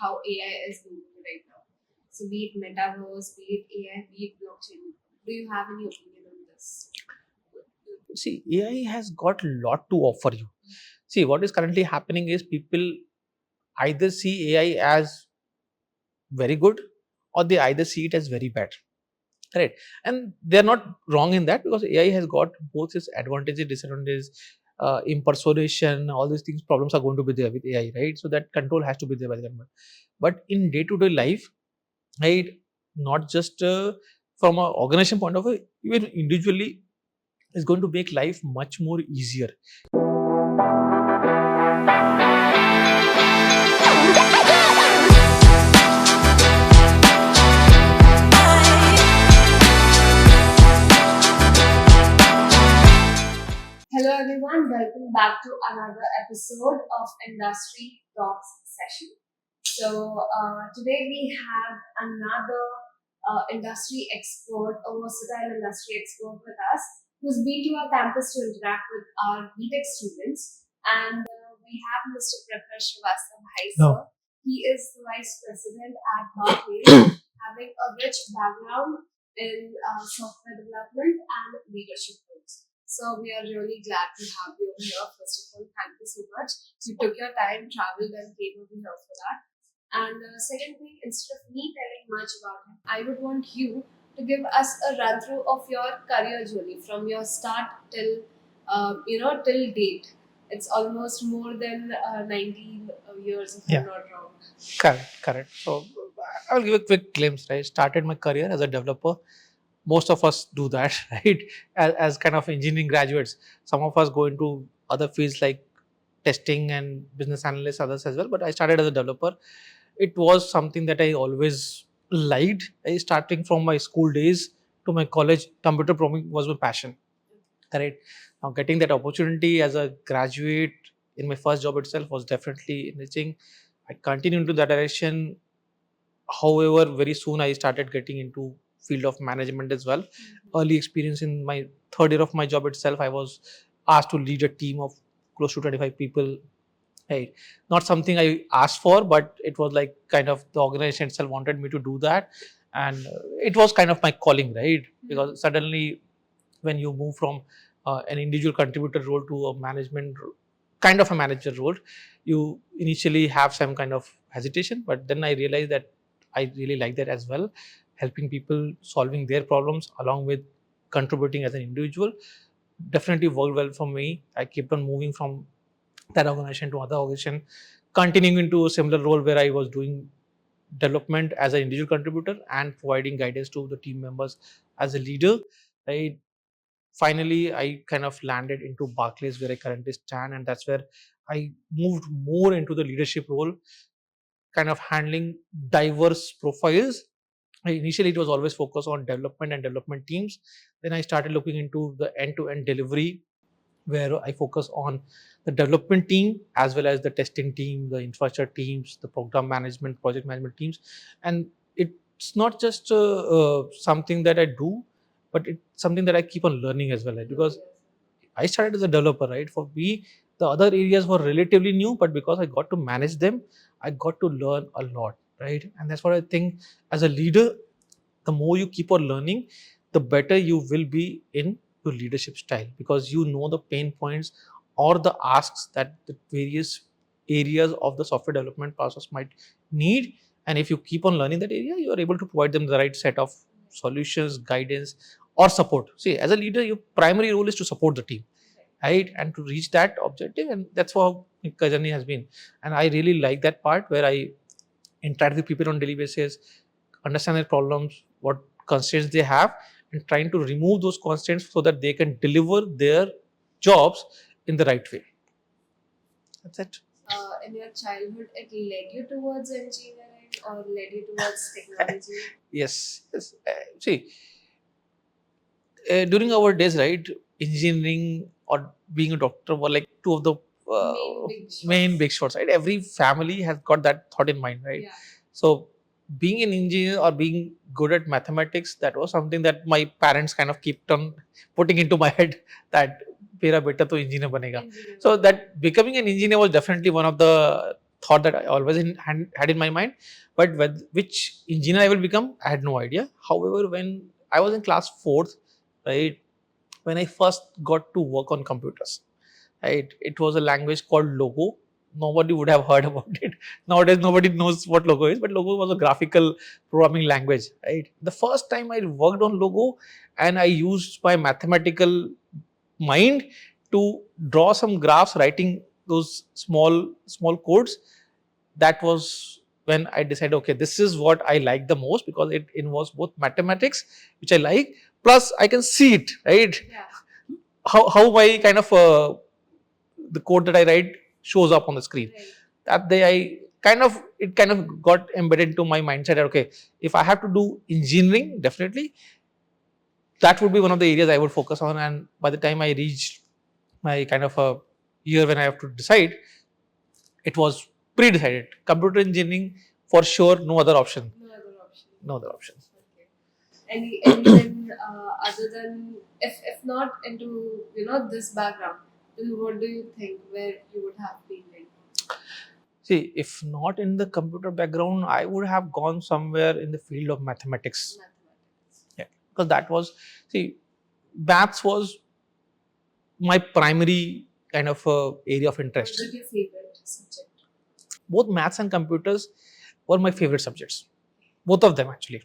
how AI is moving right now. So be it metaverse, be it AI, be it blockchain. Do you have any opinion on this? See, AI has got a lot to offer you. See, what is currently happening is people either see AI as very good or they either see it as very bad. Right. And they're not wrong in that because AI has got both its advantages, disadvantages, impersonation, all these things, problems are going to be there with AI, right? So that control has to be there by the government. But in day-to-day life, right, not just from an organization point of view, even individually is going to make life much more easier. Hello everyone, welcome back to another episode of Industry Talks session. Today we have another industry expert, a versatile industry expert with us, who's been to our campus to interact with our BTech students. And we have Mr. Prakher Srivastava. Hi, sir. No. He is the Vice President at Barclays, having a rich background in software development and leadership roles. So we are really glad to have you over here. First of all, thank you so much. You took your time, traveled, and came over here for that. And second thing, instead of me telling much about him, I would want you to give us a run through of your career journey from your start till till date. It's almost more than 19 years, if I'm Yeah, not wrong. correct. So I will give a quick glimpse. Right, started my career as a developer. Most of us do that, right? As kind of engineering graduates, some of us go into other fields like testing and business analysts, others as well. But I started as a developer. It was something that I always liked. I starting from my school days to my college, computer programming was my passion. Correct. Now getting that opportunity as a graduate in my first job itself was definitely enriching. I continued into that direction. However, very soon I started getting into field of management as well. Early experience in my third year of my job itself, I was asked to lead a team of close to 25 people. Right, not something I asked for, but it was like kind of the organization itself wanted me to do that, and it was kind of my calling, right? Because suddenly when you move from an individual contributor role to a kind of a manager role, you initially have some kind of hesitation, but then I realized that I really like that as well, helping people solving their problems along with contributing as an individual definitely worked well for me. I kept on moving from that organization to other organization, continuing into a similar role where I was doing development as an individual contributor and providing guidance to the team members as a leader. I finally I kind of landed into Barclays where I currently stand, and that's where I moved more into the leadership role, kind of handling diverse profiles. Initially, it was always focused on development and development teams. Then I started looking into the end-to-end delivery, where I focus on the development team as well as the testing team, the infrastructure teams, the program management, project management teams. And it's not just something that I do, but it's something that I keep on learning as well, right? Because I started as a developer, right? For me, the other areas were relatively new, but because I got to manage them, I got to learn a lot, right? And that's what I think as a leader, the more you keep on learning, the better you will be in your leadership style because you know the pain points or the asks that the various areas of the software development process might need. And if you keep on learning that area, you are able to provide them the right set of solutions, guidance, or support. See, as a leader, your primary role is to support the team, right? And to reach that objective. And that's how my journey has been. And I really like that part where I interact with people on daily basis, understand their problems, what constraints they have, and trying to remove those constraints so that they can deliver their jobs in the right way. That's it. In your childhood, it led you towards engineering or led you towards technology? Yes. See, during our days, right, engineering or being a doctor were like two of the main big shots, right? Every family has got that thought in mind, right? Yeah. So being an engineer or being good at mathematics, that was something that my parents kind of kept on putting into my head that मेरा बेटा तो engineer बनेगा. So that becoming an engineer was definitely one of the thought that I always had in my mind, but which engineer I will become, I had no idea. However, when I was in class fourth, right, when I first got to work on computers, right, it was a language called Logo. Nobody would have heard about it. Nowadays, nobody knows what Logo is, but Logo was a graphical programming language, right? The first time I worked on Logo and I used my mathematical mind to draw some graphs, writing those small codes, that was when I decided, okay, this is what I like the most, because it involves both mathematics, which I like, plus I can see it, right? Yeah. How my kind of the code that I write shows up on the screen. Right. That day I kind of got embedded into my mindset that, okay, if I have to do engineering, definitely that would be one of the areas I would focus on. And by the time I reached my kind of a year when I have to decide, it was pre-decided. Computer engineering for sure, no other option. No other option. No other option. Okay. Anything other than, if not into this background, then what do you think where you would have been in? See, if not in the computer background, I would have gone somewhere in the field of mathematics. Mathematics. Yeah, because that was, see, maths was my primary kind of area of Was interest. it your favorite subject? Both maths and computers were my favorite subjects. Both of them actually.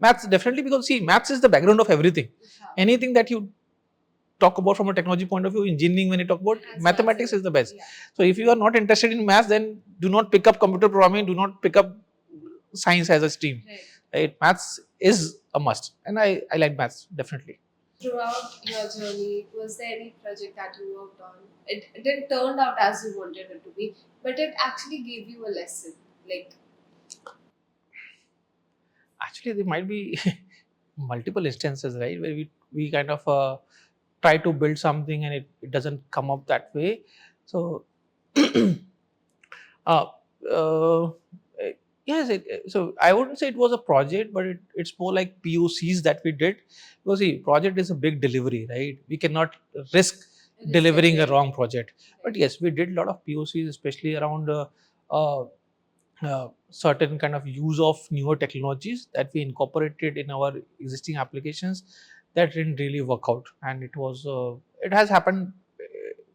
Maths definitely, because see, maths is the background of everything. Yeah. Anything that you talk about from a technology point of view, engineering, when you talk about Has mathematics, maths in is the it. best. Yeah. So if you are not interested in maths, then do not pick up computer programming, do not pick up science as a stream. Right. Right? Maths is a must, and I like maths definitely. Throughout your journey, was there any project that you worked on? It didn't turn out as you wanted it to be, but it actually gave you a lesson. Like, Actually, there might be multiple instances, right, where we kind of try to build something and it doesn't come up that way. So uh, uh, eh, yes, so I wouldn't say it was a project, but it's more like POCs that we did. Because see, project is a big delivery, right? We cannot risk delivering a wrong project. But yes, we did a lot of POCs, especially around uh, certain kind of use of newer technologies that we incorporated in our existing applications, that didn't really work out. And it has happened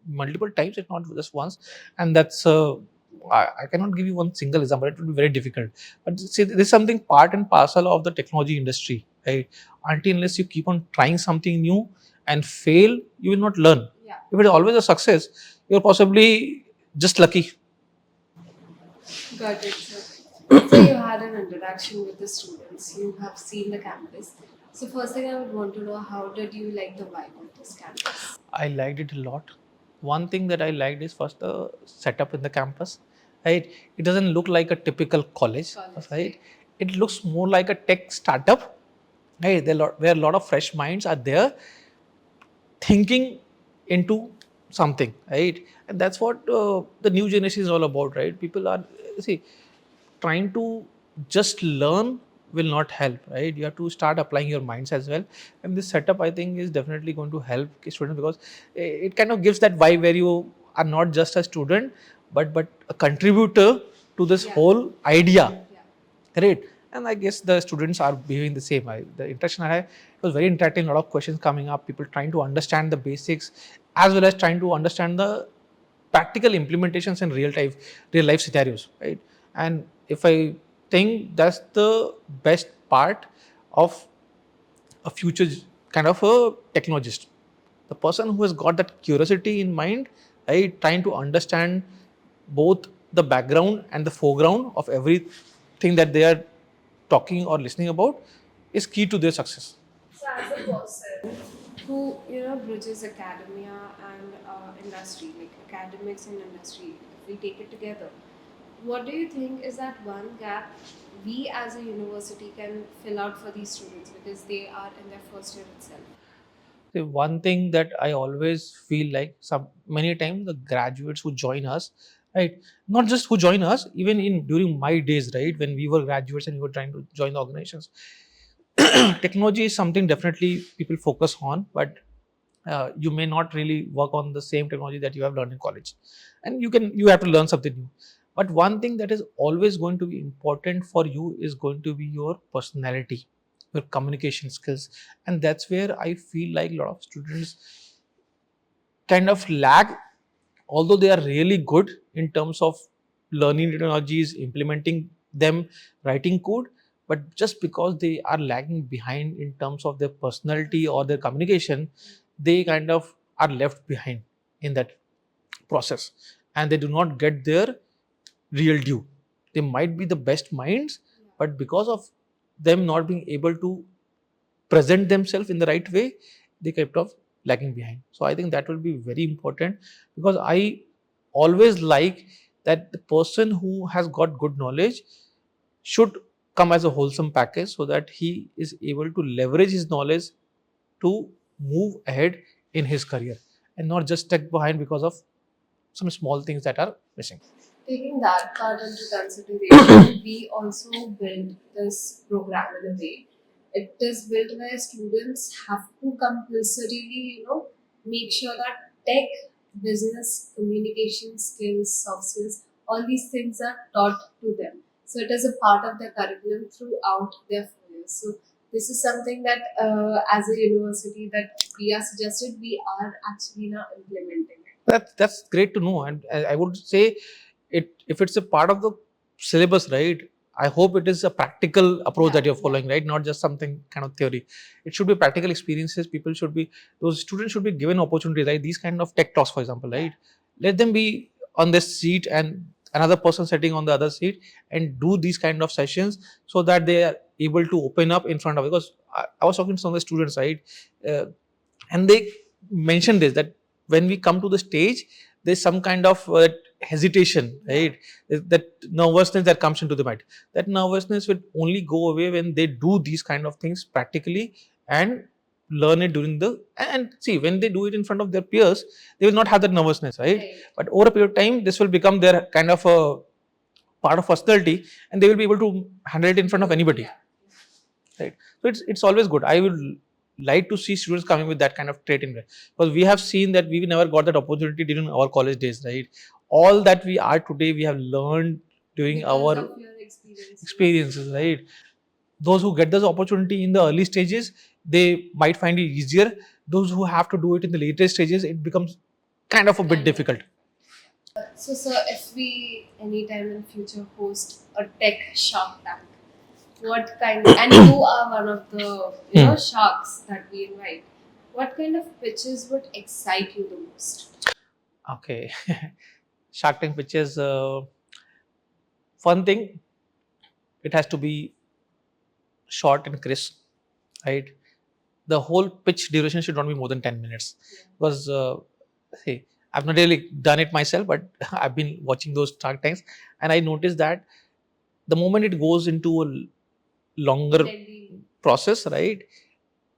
multiple times, if not just once. And that's I cannot give you one single example, it would be very difficult. But see, this is something part and parcel of the technology industry, right? Until unless you keep on trying something new and fail, you will not learn. yeah. If it is always a success, you're possibly just lucky. Got it. So you had an interaction with the students. You have seen the campus. So first thing I would want to know, how did you like the vibe of this campus? I liked it a lot. One thing that I liked is first the setup in the campus, right? It doesn't look like a typical college, right? It looks more like a tech startup, right? Where a lot of fresh minds are there, thinking into something, right? And that's what the new generation is all about, right? People are, see, trying to just learn will not help, right? You have to start applying your minds as well. And this setup, I think, is definitely going to help students, because it kind of gives that vibe where you are not just a student, but a contributor to this whole idea. Yeah. Great. And I guess the students are behaving the same. The interaction I had, it was very interactive. A lot of questions coming up. People trying to understand the basics, as well as trying to understand the practical implementations in real life scenarios, right? And if I think that's the best part of a future kind of a technologist, the person who has got that curiosity in mind, right, trying to understand both the background and the foreground of everything that they are talking or listening about, is key to their success. So as a person who bridges academia and industry, like academics and industry, if we take it together, what do you think is that one gap we as a university can fill out for these students because they are in their first year itself? The one thing that I always feel like, some many times the graduates who join us, right, not just who join us, even in during my days, right, when we were graduates and we were trying to join the organizations, technology is something definitely people focus on, but you may not really work on the same technology that you have learned in college, and you have to learn something new. But one thing that is always going to be important for you is going to be your personality, your communication skills. And that's where I feel like a lot of students kind of lag, although they are really good in terms of learning technologies, implementing them, writing code. But just because they are lagging behind in terms of their personality or their communication, they kind of are left behind in that process, and they do not get their real due. They might be the best minds, but because of them not being able to present themselves in the right way, they kept off lagging behind. So I think that will be very important, because I always like that the person who has got good knowledge should come as a wholesome package, so that he is able to leverage his knowledge to move ahead in his career, and not just stuck behind because of some small things that are missing. Taking that part into consideration, we also built this program in a way. It is built where students have to compulsorily, make sure that tech, business, communication skills, soft skills, all these things are taught to them. So it is a part of their curriculum throughout their 4 years. So this is something that, as a university, that we are suggested, we are actually now implementing it. That's great to know, and I would say it, if it's a part of the syllabus, right? I hope it is a practical approach that you're following, right? Not just something kind of theory. It should be practical experiences. People should be, those students should be given opportunities, right? These kind of tech talks, for example, right? Let them be on this seat and another person sitting on the other seat, and do these kind of sessions, so that they are able to open up in front of, because I was talking to some of the students, right? uh, and they mentioned this, that when we come to the stage, there's some kind of hesitation, right? That nervousness that comes into the mind, that nervousness will only go away when they do these kind of things practically, and learn it during the, and see, when they do it in front of their peers, they will not have that nervousness, right? Right. But over a period of time, this will become their kind of a part of personality, and they will be able to handle it in front of anybody. Yeah. Right. So it's always good. I would like to see students coming with that kind of trait in there, because we have seen that we never got that opportunity during our college days, right? All that we are today, we have learned during Because our of your experiences, right? Those who get this opportunity in the early stages, they might find it easier. Those who have to do it in the later stages, it becomes kind of a bit difficult. So, sir, if we anytime in future host a tech shark tank, what kind and you are one of the sharks that we invite, what kind of pitches would excite you the most? Okay. Shark Tank pitches, fun thing, it has to be short and crisp, right? The whole pitch duration should not be more than 10 minutes, because hey, I've not really done it myself, but I've been watching those Shark Tanks, and I noticed that the moment it goes into a longer Deadly. process, right,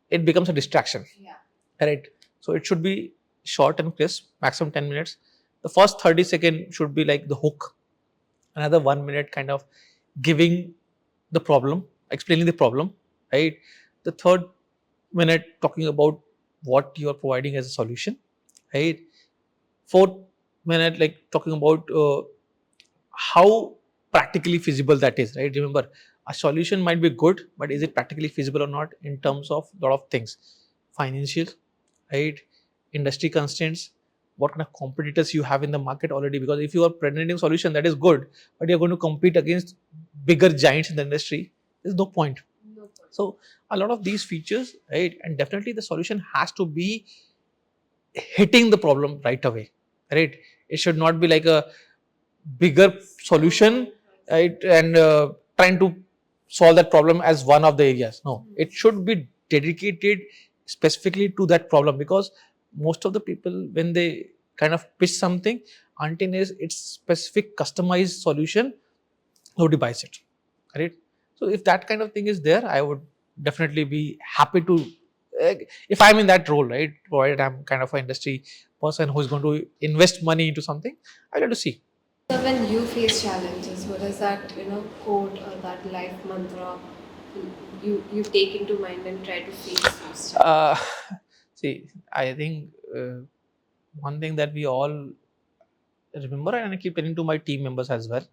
it becomes a distraction, Yeah. right? So it should be short and crisp, maximum 10 minutes. The first 30 second should be like the hook, another 1 minute kind of giving the problem, explaining the problem, right? The third minute talking about what you are providing as a solution, right? Fourth minute, like talking about how practically feasible that is, right? Remember, a solution might be good, but is it practically feasible or not, in terms of a lot of things, financial, right? Industry constraints, what kind of competitors you have in the market already, because if you are presenting a solution that is good, but you're going to compete against bigger giants in the industry, there's no point. No point. So a lot of these features, right? And definitely the solution has to be hitting the problem right away, right? It should not be like a bigger solution, right? And trying to solve that problem as one of the areas. No, it should be dedicated specifically to that problem, because most of the people, when they kind of pitch something, until it's specific customized solution, nobody buys it, right? So if that kind of thing is there, I would definitely be happy to, if I'm in that role, right, provided I'm kind of an industry person who is going to invest money into something, I'd like to see. So when you face challenges, what is that quote or that life mantra you take into mind and try to face those challenges? See, I think one thing that we all remember, and I keep telling to my team members as well,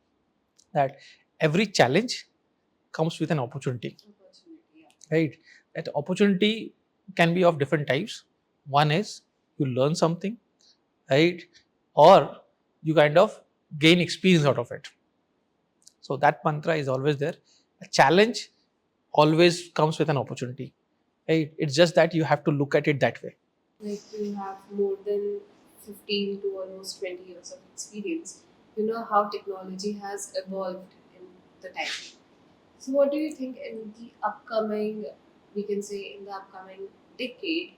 that every challenge comes with an opportunity, right? That opportunity can be of different types. One is you learn something, right? Or you kind of gain experience out of it. So that mantra is always there. A challenge always comes with an opportunity, right? It's just that you have to look at it that way. Like you have more than 15 to almost 20 years of experience, you know how technology has evolved in the time. So, what do you think in the upcoming, we can say in the upcoming decade,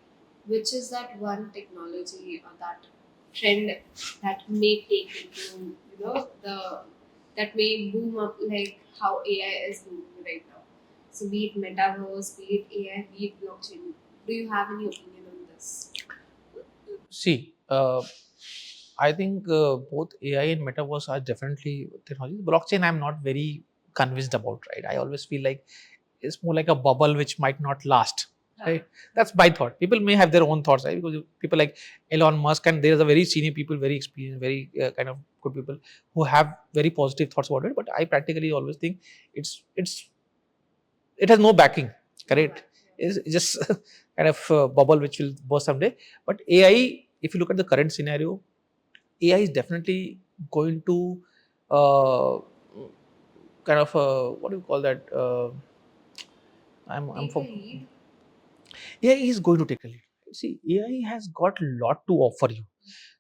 which is that one technology or that trend that may take into, the that may boom up like how AI is booming right now? So, be it metaverse, be it AI, be it blockchain. Do you have any opinion on this? See, I think both AI and metaverse are definitely technology. Blockchain, I'm not very convinced about, right? I always feel like it's more like a bubble which might not last, right? That's my thought. People may have their own thoughts, right? Because people like Elon Musk, and there's a very senior people, very experienced, very kind of good people who have very positive thoughts about it. But I practically always think it's it has no backing, correct? It's just kind of a bubble which will burst someday. But AI, if you look at the current scenario, AI is definitely going to uh, kind of what do you call that? I'm Take a for lead. AI is going to take a lead. See, AI has got a lot to offer you.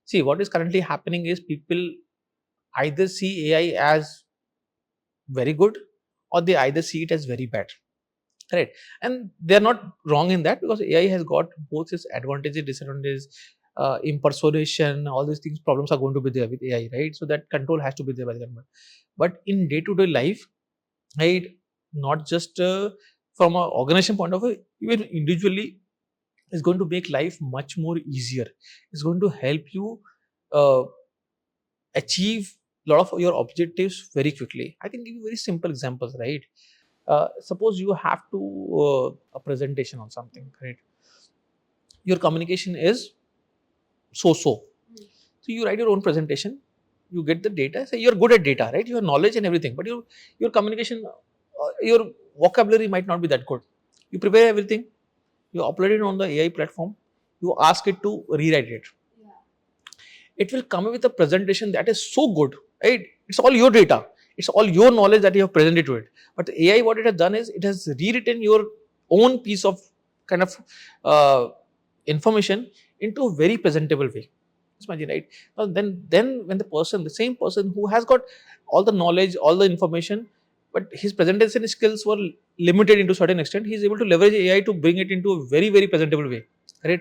See, what is currently happening is people either see AI as very good, or they either see it as very bad. Right. And they're not wrong in that, because AI has got both its advantages, disadvantages, impersonation, all these things, problems are going to be there with AI, right? So that control has to be there by the government. But in day to day life, right, not just from an organization point of view, even individually, is going to make life much more easier. It's going to help you uh, achieve a lot of your objectives very quickly. I can give you very simple examples, right? Suppose you have to a presentation on something, right? Your communication is so you write your own presentation, you get the data, say you're good at data, right? You have knowledge and everything, but your communication, your vocabulary might not be that good. You prepare everything, you upload it on the AI platform, you ask it to rewrite it. It will come with a presentation that is so good, right? It's all your data, it's all your knowledge that you have presented to it. But the AI, what it has done is it has rewritten your own piece of kind of uh, information into a very presentable way. Just imagine, right? Now then when the same person who has got all the knowledge, all the information, but his presentation skills were limited into certain extent, he is able to leverage AI to bring it into a very very presentable way, right?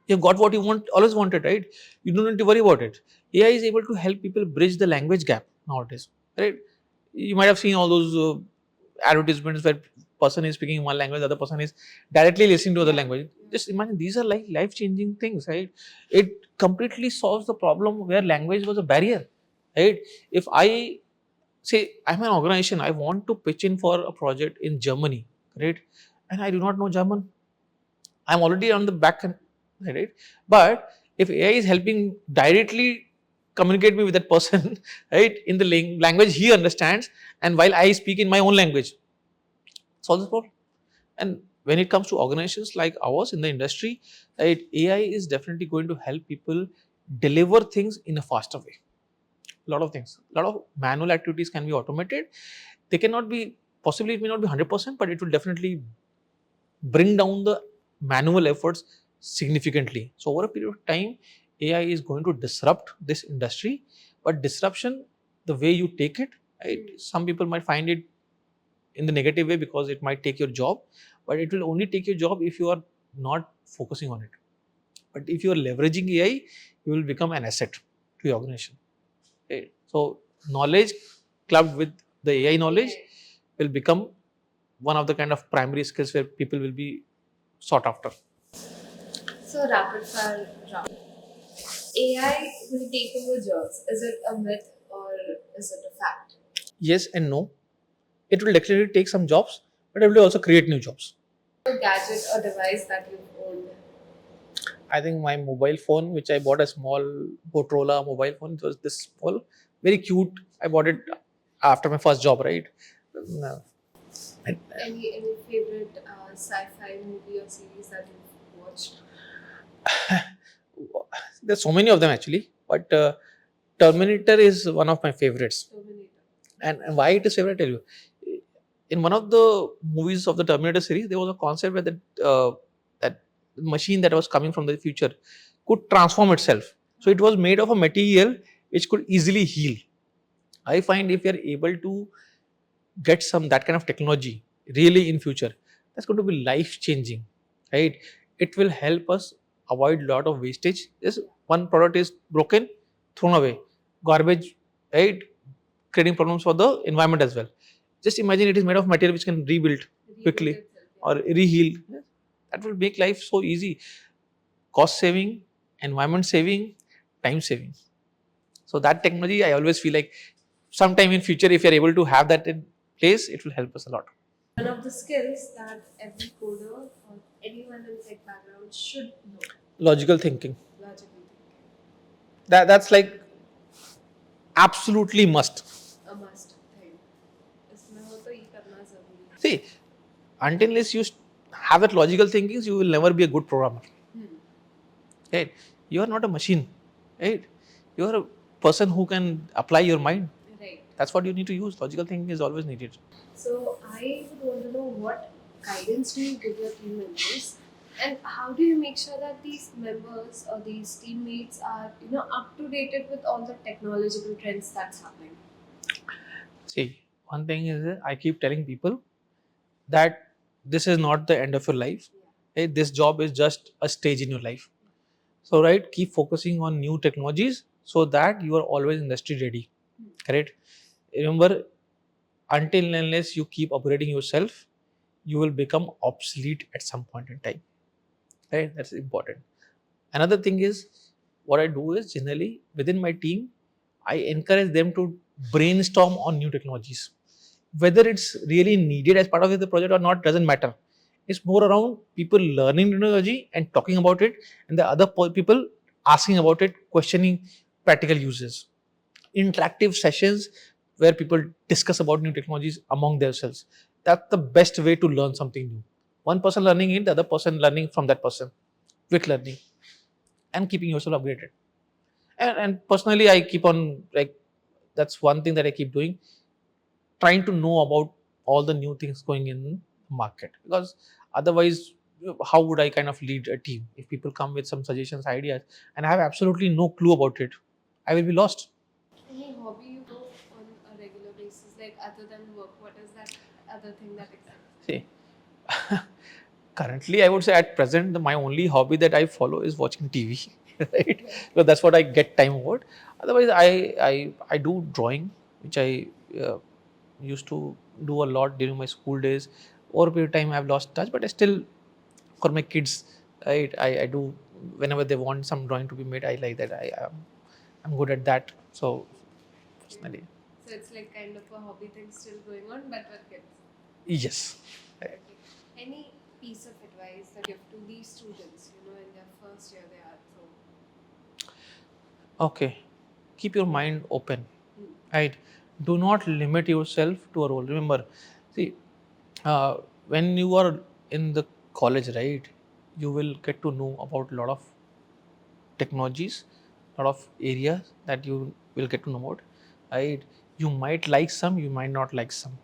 You've got what you want, always wanted, right? You don't need to worry about it. AI is able to help people bridge the language gap nowadays, right? You might have seen all those advertisements where person is speaking one language, the other person is directly listening to other language. Just imagine, these are like life changing things, right? It completely solves the problem where language was a barrier, right? If I say I'm an organization, I want to pitch in for a project in Germany, right? And I do not know German, I'm already on the back end, right? But if AI is helping directly communicate me with that person, right, in the language he understands, and while I speak in my own language, solve this problem. And when it comes to organizations like ours in the industry, right, AI is definitely going to help people deliver things in a faster way. A lot of things, a lot of manual activities can be automated. They cannot be, possibly it may not be 100%, but it will definitely bring down the manual efforts significantly. So over a period of time, AI is going to disrupt this industry, but disruption, the way you take it, right? Some people might find it in the negative way because it might take your job, but it will only take your job if you are not focusing on it. But if you are leveraging AI, you will become an asset to your organization. Okay? So knowledge clubbed with the AI knowledge will become one of the kind of primary skills where people will be sought after. So, rapid fire round. AI will take over jobs. Is it a myth or is it a fact? Yes and no. It will definitely take some jobs, but it will also create new jobs. A gadget or device that you've owned. I think my mobile phone, which I bought, a small Motorola mobile phone, it was this small, very cute. I bought it after my first job, right? No. And, Any favorite sci-fi movie or series that you've watched? there's so many of them actually, but Terminator is one of my favorites. Terminator. And why it is favorite? I tell you, in one of the movies of the Terminator series, there was a concept where that machine that was coming from the future could transform itself. So it was made of a material which could easily heal. I find if you are able to get some that kind of technology really in future, that's going to be life changing, right? It will help us avoid lot of wastage. This one product is broken, thrown away, garbage, right? Creating problems for the environment as well. Just imagine it is made of material which can rebuild quickly Itself, or reheal. That will make life so easy. Cost saving, environment saving, time saving. So that technology, I always feel like sometime in future, if you're able to have that in place, it will help us a lot. one of the skills that every coder or anyone in tech background should know. Logical thinking. Logical thinking. That's like absolutely must. A must thing. इसमें हो तो ये करना जरूरी है. See, until unless you have that logical thinking, you will never be a good programmer. Hmm. Right? You are not a machine. Right? You are a person who can apply your mind. Right. That's what you need to use. Logical thinking is always needed. So I would want to know what guidance do you give your team members, and how do you make sure that these members or these teammates are up to date with all the technological trends that's happening. See, one thing is that I keep telling people that this is not the end of your life. Hey, this job is just a stage in your life. So, right, keep focusing on new technologies so that you are always industry ready. Correct? Remember, until and unless you keep upgrading yourself, you will become obsolete at some point in time. Right? That's important. Another thing is what I do is generally within my team, I encourage them to brainstorm on new technologies. Whether it's really needed as part of the project or not doesn't matter. It's more around people learning technology and talking about it, and the other people asking about it, questioning practical uses. Interactive sessions where people discuss about new technologies among themselves. That's the best way to learn something new. One person learning it, the other person learning from that person. Quick learning and keeping yourself upgraded. And personally, I keep on like that's one thing that I keep doing, trying to know about all the new things going in the market, because otherwise how would I kind of lead a team if people come with some suggestions, ideas, and I have absolutely no clue about it? I will be lost. Any hobby you do on a regular basis, like other than work? What is that other thing that exists? See, currently I would say at present my only hobby that I follow is watching TV. Right? Because that's what I get time about. Otherwise I do drawing, which I used to do a lot during my school days. Over a period of time I've lost touch, but I still, for my kids, right, I do whenever they want some drawing to be made. I like that. I'm good at that. So personally, So it's like kind of a hobby thing still going on, but with kids. yes. Okay. Any piece of advice that you give to these students, in their first year they are so. Okay, keep your mind open, Hmm. right? Do not limit yourself to a role. Remember, see, uh, when you are in the college, right, you will get to know about a lot of technologies, lot of areas that you will get to know about, right? You might like some, you might not like some.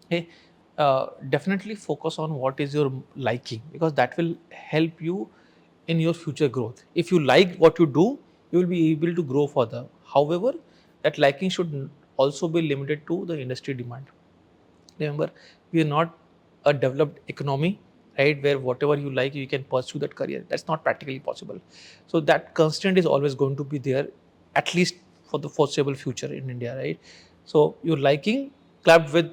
Hey, definitely focus on what is your liking, because that will help you in your future growth. If you like what you do, you will be able to grow further. However, that liking should also be limited to the industry demand. Remember, we are not a developed economy, right, where whatever you like you can pursue that career. That's not practically possible. So that constraint is always going to be there, at least for the foreseeable future in India, right? So your liking clubbed with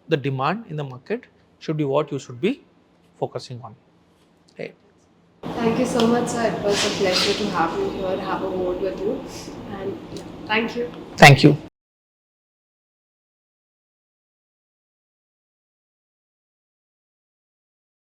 the demand in the market should be what you should be focusing on, right? Thank you so much, sir. It was a pleasure to have you here, have a word with you, and yeah, thank you. Thank you.